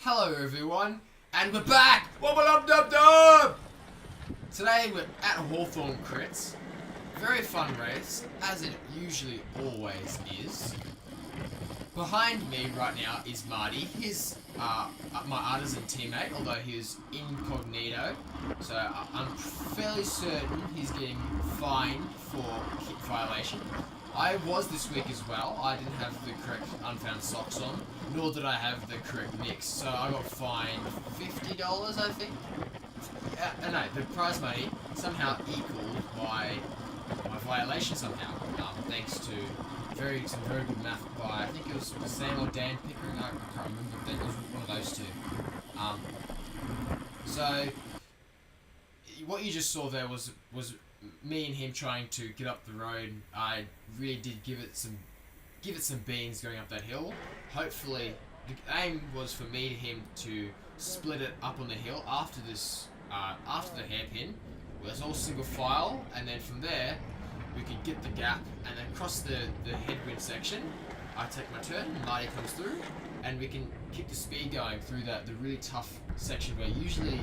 Hello everyone, and we're back! Wobble up dub dub! Today we're at Hawthorne Crits. Very fun race, as it usually always is. Behind me right now is Marty. He's my artisan teammate, although he is incognito. So I'm fairly certain he's getting fined for kick violation. I was this week as well. I didn't have the correct unfound socks on, nor did I have the correct mix. So I got fined $50, I think. No, the prize money somehow equaled my violation somehow, thanks to some very good math by, I think it was Sam or Dan Pickering, I can't remember, but it was one of those two. So what you just saw there was me and him trying to get up the road. I really did give it some beans going up that hill. Hopefully, the aim was for me and him to split it up on the hill after this, after the hairpin. It was all single file, and then from there we could get the gap and then cross the headwind section. I take my turn, and Marty comes through, and we can keep the speed going through the really tough section where it usually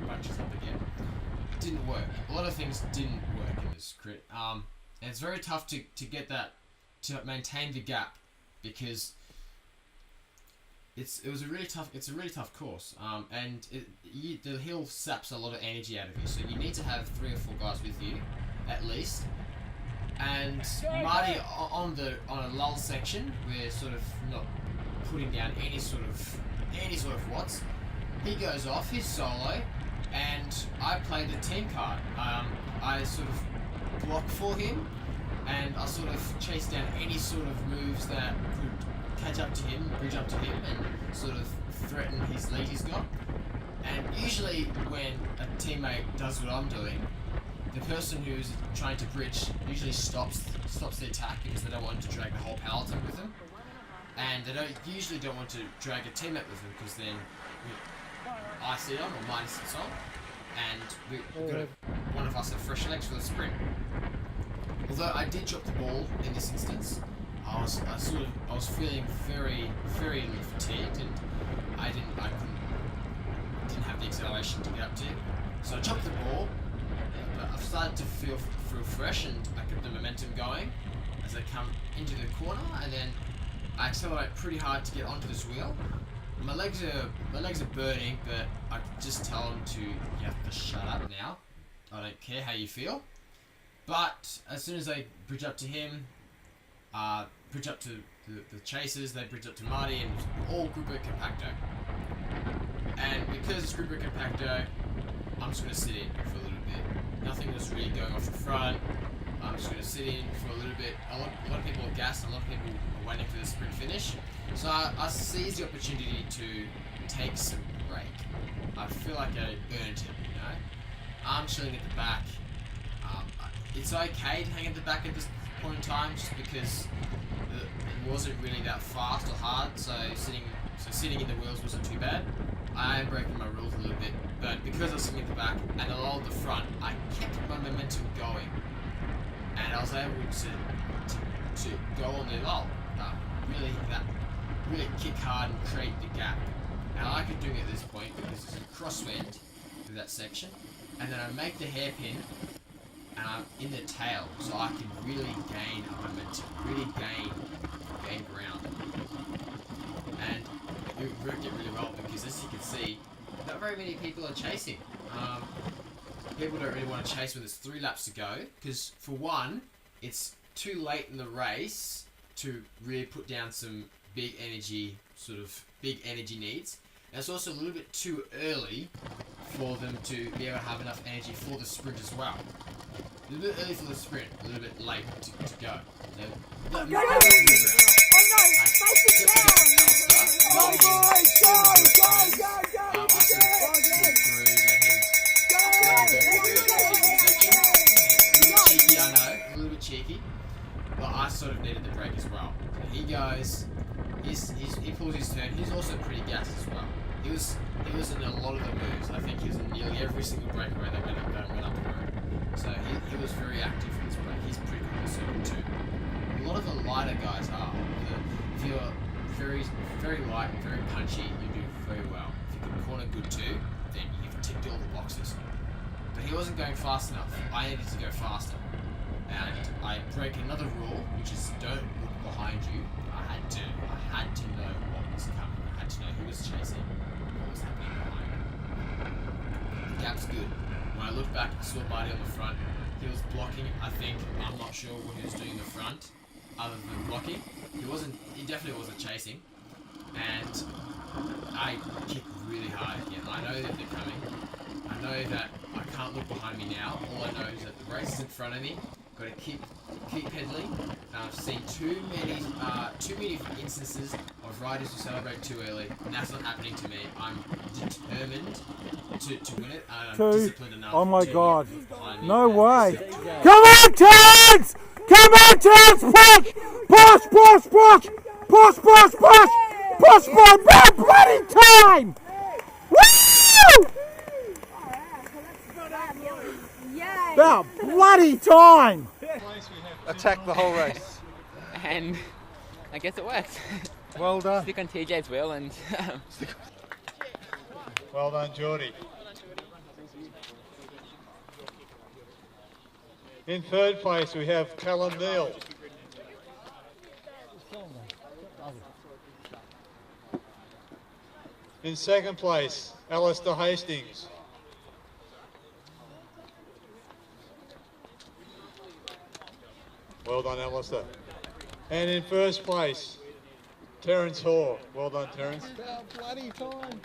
bunches up again. Didn't work. A lot of things didn't work in this crit. And it's very tough to get that, to maintain the gap, because it's a really tough course. And the hill saps a lot of energy out of you, so you need to have 3 or 4 guys with you at least. And Marty on a lull section, we're sort of not putting down any sort of watts. He goes off, he's solo, and I play the team card. I sort of block for him, and I sort of chase down any sort of moves that could catch up to him, bridge up to him, and sort of threaten his lead he's got. And usually when a teammate does what I'm doing, the person who's trying to bridge usually stops the attack because they don't want to drag the whole peloton with them, and they usually don't want to drag a teammate with them, because then I sit on, or Marty sits on, and we've got one of us have fresh legs for the sprint. Although I did drop the ball in this instance, I was feeling very, very fatigued, and I didn't have the acceleration to get up to it. So I dropped the ball, but I've started to feel fresh, and I kept the momentum going as I come into the corner, and then I accelerate pretty hard to get onto this wheel. My legs are burning, but I just tell them you have to shut up now. I don't care how you feel. But as soon as they bridge up to him, bridge up to the chasers, they bridge up to Marty, and all Gruppo Compacto. And because it's Gruppo Compacto, I'm just going to sit in for a little bit. Nothing was really going off the front. I'm just going to sit in for a little bit. A lot of people are gassed, and a lot of people are waiting for the sprint finish. So I seized the opportunity to take some break. I feel like I earned it, you know. I'm chilling at the back. It's okay to hang at the back at this point in time, just because it wasn't really that fast or hard. So sitting in the wheels wasn't too bad. I am breaking my rules a little bit, but because I was sitting at the back and I lulled the front, I kept my momentum going, and I was able to go on the lull. Really kick hard and create the gap. And I could do it at this point because it's a crosswind through that section, and then I make the hairpin, and I'm in the tail, so I can really gain momentum, really gain ground. And it worked it really well, because as you can see, not very many people are chasing. People don't really want to chase when there's 3 laps to go, because for one, it's too late in the race to really put down some big energy needs. And it's also a little bit too early for them to be able to have enough energy for the sprint as well. A little bit early for the sprint, a little bit late to go. So, a little bit cheeky, but I sort of needed the break as well. So he goes, he pulls his turn. He's also pretty gassed as well. He was in a lot of the moves. I think he was in nearly every single breakaway that went up the road. So he was very active in this break. He's pretty conservative too. A lot of the lighter guys are. If you're very, very light and very punchy, you do very well. If you can corner good too, then you've ticked all the boxes. But he wasn't going fast enough. I needed to go faster. And I break another rule, which is don't look behind you. I had to know what was coming. I had to know who was chasing, what was happening behind. The gap's good. When I looked back, I saw Marty on the front. He was blocking, I'm not sure what he was doing in the front, other than blocking. He definitely wasn't chasing. And I kicked really hard again. I know that they're coming. I know that I can't look behind me now. All I know is that the race is in front of me. Got to keep pedaling. And I've seen too many instances of riders who celebrate too early, and that's not happening to me. I'm determined to win it, and I'm disciplined enough. Oh my God! No me. way! Come on, Terence! Come on, Terence! Push! Push by about bloody time! Woo! About bloody time! Attack the whole race. And I guess it worked. Well done. Stick on TJ's wheel and... Well done, Geordie. In third place we have Callum Neal. In second place, Alistair Hastings. Well done, Alistair. And in first place, Terence Hoare. Well done, Terence. About bloody time.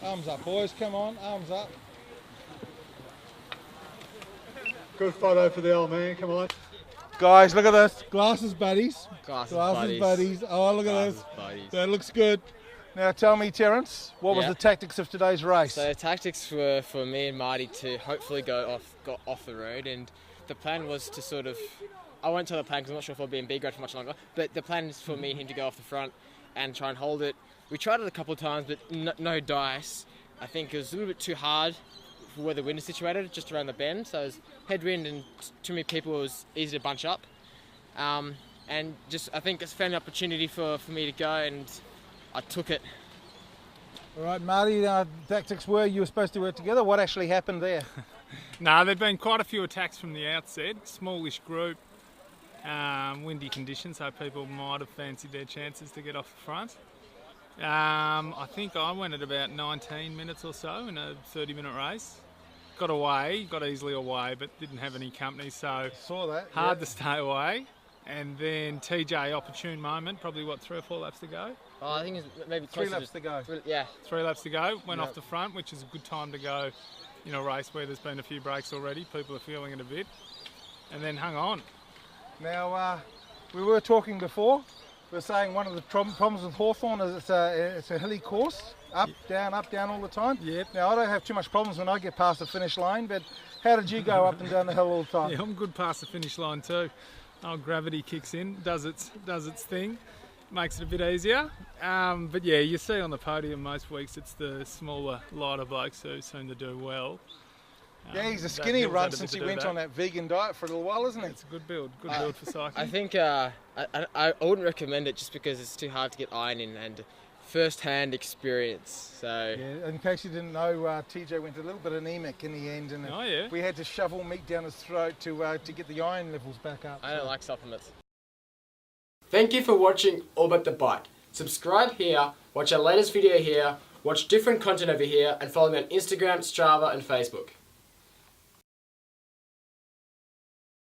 Arms up, boys. Come on, arms up. Good photo for the old man. Come on. Guys, look at this. Glasses buddies. Glasses buddies. Oh, look at this. That looks good. Now tell me, Terence, what was the tactics of today's race? So the tactics were for me and Marty to hopefully got off the road, and the plan was to sort of, I won't tell the plan because I'm not sure if I'll be in B grade for much longer, but the plan is for me and him to go off the front and try and hold it. We tried it a couple of times, but no dice. I think it was a little bit too hard for where the wind is situated, just around the bend, so it was headwind and too many people, it was easy to bunch up. And just, I think it's found an opportunity for me to go, and I took it. All right, Marty, tactics were you were supposed to work together. What actually happened there? No, there've been quite a few attacks from the outset. Smallish group, windy conditions, so people might have fancied their chances to get off the front. I think I went at about 19 minutes or so in a 30-minute race. Got easily away, but didn't have any company, so saw that. Hard to stay away. And then TJ, opportune moment, probably 3 or 4 laps to go? Oh, I think it's maybe 3 laps to go. Yeah. 3 laps to go, went off the front, which is a good time to go in a race where there's been a few breaks already. People are feeling it a bit. And then hung on. Now, we were talking before. We were saying one of the problems with Hawthorn is it's a hilly course. Up, down all the time. Yep. Now, I don't have too much problems when I get past the finish line, but how did you go up and down the hill all the time? Yeah, I'm good past the finish line too. Oh, gravity kicks in, does its thing, makes it a bit easier. But yeah, you see on the podium most weeks it's the smaller, lighter blokes who seem to do well. Yeah, he's a skinny run since he went on that vegan diet for a little while, isn't he? It's a good build for cycling. I think I wouldn't recommend it just because it's too hard to get iron in and first-hand experience. So yeah, in case you didn't know, TJ went a little bit anemic in the end, and we had to shovel meat down his throat to get the iron levels back up. I don't like supplements. Thank you for watching All But The Bike. Subscribe here, watch our latest video here, watch different content over here, and follow me on Instagram, Strava and Facebook.